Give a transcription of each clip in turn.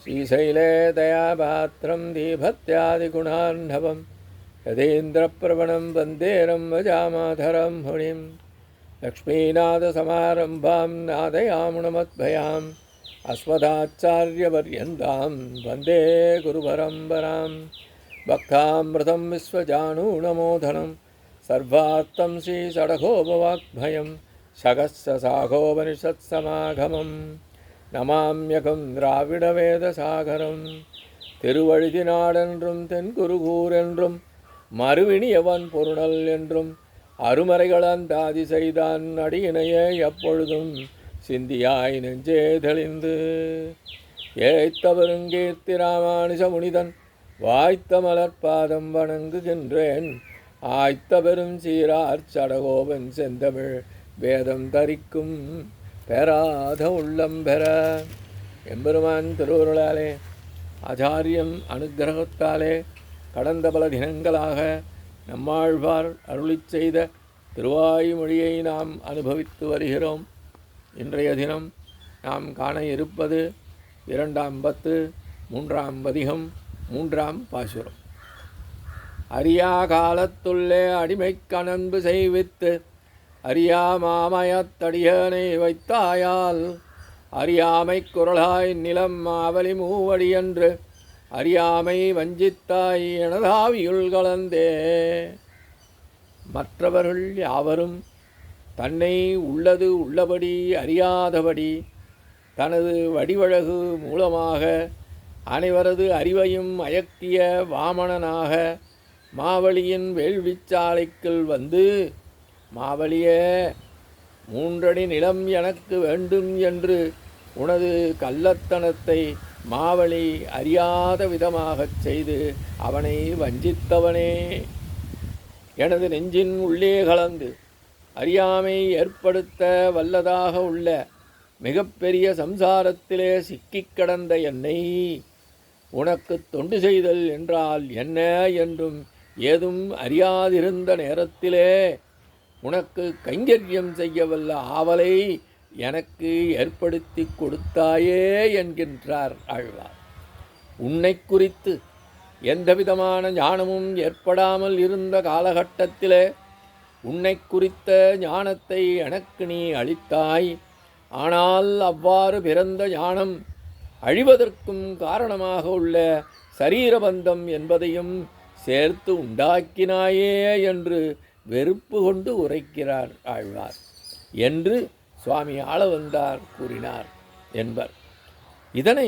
श्रीशैले दयापात्रं दीभत्यादिगुणार्णवं यतीन्द्रप्रवणं वन्दे रम्भजामाधरं मुनिं लक्ष्मीनाथसमारम्भां नादयामुनमद्भयाम् अस्मदाचार्यपर्यन्तां वन्दे गुरुपरम्परां भक्तामृतं विश्वजानूनमोदनं सर्वात्तं श्रीषडगोपवाग्भयं शकस्यशाखोपनिषत्समागमं நமாம்யகம் திராவிட வேதசாகரம் திருவழுதினாடென்றும் தென்குருகூர் என்றும் மறுவினியவன் பொருணல் என்றும் அருமறைகளந்தாதி செய்தான் அடியினைய எப்பொழுதும் சிந்தியாய் நெஞ்சே தெளிந்து ஏய்த்தவருங்கீர்த்தி ராமானுஜ முனிதன் வாய்த்த மலர்பாதம் வணங்குகின்றேன் ஆய்த்த பெரும் சீரார் சடகோபன் செந்தமிழ் வேதம் தரிக்கும் பெறாத உள்ளம் பெற எம்பெருமான் திருவருளாலே ஆச்சாரியம் அனுக்கிரகத்தாலே கடந்த பல தினங்களாக நம்மாழ்வார் அருளிச் செய்த திருவாய்மொழியை நாம் அனுபவித்து வருகிறோம். இன்றைய தினம் நாம் காண இருப்பது 2ஆம் பத்து 3ஆம் பதிகம் 3ஆம் பாசுரம். அறியா காலத்துள்ளே அடிமை கணன்பு செய்வித்து அறியா மாமயத்தடியனை வைத்தாயால் அறியாமை குரலாய் நிலம் மாவலி மூவடி என்று அறியாமை வஞ்சித்தாய் எனதாவியுள் கலந்தே. மற்றவர்கள் யாவரும் தன்னை உள்ளது உள்ளபடி அறியாதபடி தனது வடிவழகு மூலமாக அனைவரது அறிவையும் அயக்கிய வாமனனாக மாவலியின் வேள்விச்சாலைக்குள் வந்து, மாவலியே, 3 அடி நிலம் எனக்கு வேண்டும் என்று உனது கள்ளத்தனத்தை மாவலி அறியாத விதமாகச் செய்து அவனை வஞ்சித்தவனே, எனது நெஞ்சின் உள்ளே கலந்து அறியாமை ஏற்படுத்த வல்லதாக உள்ள மிகப்பெரிய சம்சாரத்திலே சிக்கிக் கடந்த என்னை உனக்கு தொண்டு செய்தல் என்றால் என்ன என்றும் ஏதும் அறியாதிருந்த நேரத்திலே உனக்கு கைங்கரியம் செய்யவல்ல ஆவலை எனக்கு ஏற்படுத்தி கொடுத்தாயே என்கின்றார் ஆழ்வார். உன்னை குறித்து எந்தவிதமான ஞானமும் ஏற்படாமல் இருந்த காலகட்டத்திலே உன்னை குறித்த ஞானத்தை எனக்கு நீ அளித்தாய். ஆனால் அவ்வாறு பிறந்த ஞானம் அழிவதற்கும் காரணமாக உள்ள சரீரபந்தம் என்பதையும் சேர்த்து உண்டாக்கினாயே என்று வெறுப்பு கொண்டு உரைக்கிறார் ஆழ்வார் என்று சுவாமி ஆளவந்தார் கூறினார் என்பர். இதனை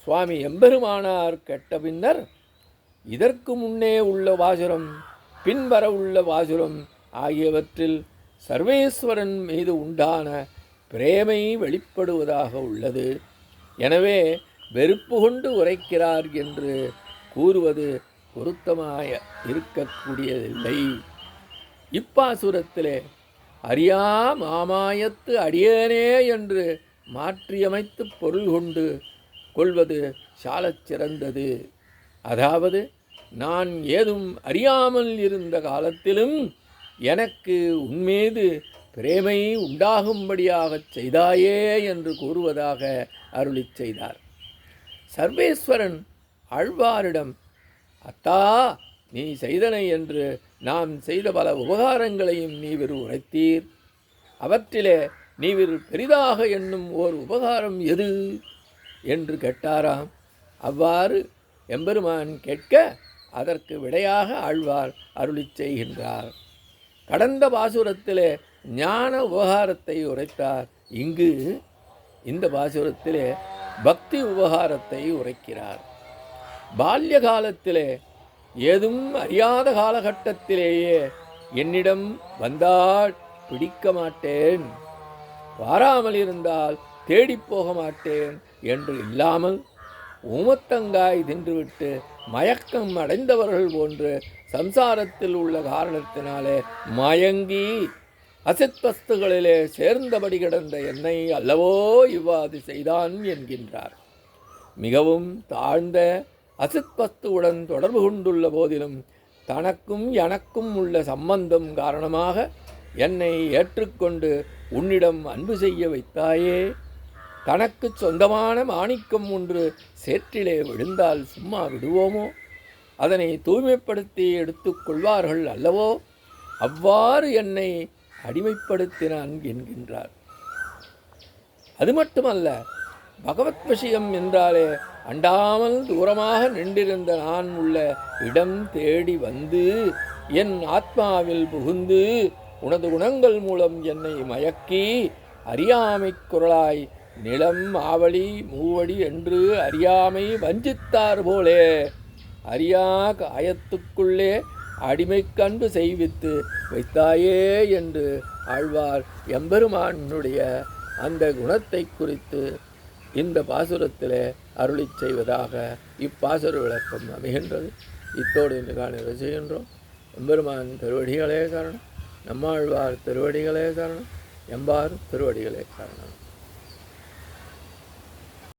சுவாமி எம்பெருமானார் கேட்ட பின்னர் இதற்கு முன்னே உள்ள பாசுரம் பின்வர உள்ள பாசுரம் ஆகியவற்றில் சர்வேஸ்வரன் மீது உண்டான பிரேமை வெளிப்படுவதாக உள்ளது. எனவே வெறுப்பு கொண்டு உரைக்கிறார் என்று கூறுவது பொருத்தமாய இருக்கக்கூடியதில்லை. இப்பாசுரத்திலே அறியா மாமாயத்து அடியேனே என்று மாற்றியமைத்து பொருள் கொண்டு கொள்வது சாலச் சிறந்தது. அதாவது, நான் ஏதும் அறியாமல் இருந்த காலத்திலும் எனக்கு உன்மீது பிரேமை உண்டாகும்படியாகச் செய்தாயே என்று கூறுவதாக அருளிச் செய்தார். சர்வேஸ்வரன் ஆழ்வாரிடம், அத்தா, நீ செய்தனை என்று நாம் செய்த பல உபகாரங்களையும் நீவிர் உரைத்தீர். அவற்றிலே நீவிர் பெரிதாக எண்ணும் ஓர் உபகாரம் எது என்று கேட்டாராம். அவ்வாறு எம்பெருமான் கேட்க அதற்கு விடையாக ஆழ்வார் அருளிச் செய்கின்றார். கடந்த பாசுரத்திலே ஞான உபகாரத்தை உரைத்தார். இங்கு இந்த பாசுரத்திலே பக்தி உபகாரத்தை உரைக்கிறார். பால்ய காலத்திலே ஏதும் அறியாத காலகட்டத்திலேயே என்னிடம் வந்தால் பிடிக்க மாட்டேன், வாராமல் இருந்தால் தேடிப்போக மாட்டேன் என்று இல்லாமல் ஊமத்தங்காய் தின்றுவிட்டு மயக்கம் அடைந்தவர்கள் போன்று சம்சாரத்தில் உள்ள காரணத்தினாலே மயங்கி அசித்வஸ்துகளிலே சேர்ந்தபடி கிடந்த என்னை அல்லவோ இவ்வாறு செய்தான் என்கின்றார். மிகவும் தாழ்ந்த அசித்வஸ்துவுடன் தொடர்பு கொண்டுள்ள போதிலும் தனக்கும் எனக்கும் உள்ள சம்பந்தம் காரணமாக என்னை ஏற்றுக்கொண்டு உன்னிடம் அன்பு செய்ய வைத்தாயே. தனக்கு சொந்தமான மாணிக்கம் ஒன்று சேற்றிலே விழுந்தால் சும்மா விடுவோமோ? அதனை தூய்மைப்படுத்தி எடுத்துக்கொள்வார்கள் அல்லவோ? அவ்வாறு என்னை அடிமைப்படுத்தினான் என்கின்றார். அது மட்டுமல்ல, பகவத் விஷயம் என்றாலே அண்டாமல் தூரமாக நின்றிருந்த நான் உள்ள இடம் தேடி வந்து என் ஆத்மாவில் புகுந்து உனது குணங்கள் மூலம் என்னை மயக்கி அறியாமை குரலாய் நிலம் ஆவடி மூவடி என்று அறியாமை வஞ்சித்தார் போலே அறியா காயத்துக்குள்ளே அடிமைக்கன்பு செய்வித்து வைத்தாயே என்று ஆழ்வார் எம்பெருமானுடைய அந்த குணத்தை குறித்து இந்த பாசுரத்திலே அருளி செய்வதாக இப்பாசுர விளக்கம் அமைகின்றது. இத்தோடு இன்று காண செய்கின்றோம். எம்பெருமான் திருவடிகளே சரணம், நம்மாழ்வார் திருவடிகளே சரணம், எம்பார் திருவடிகளே சரணம்.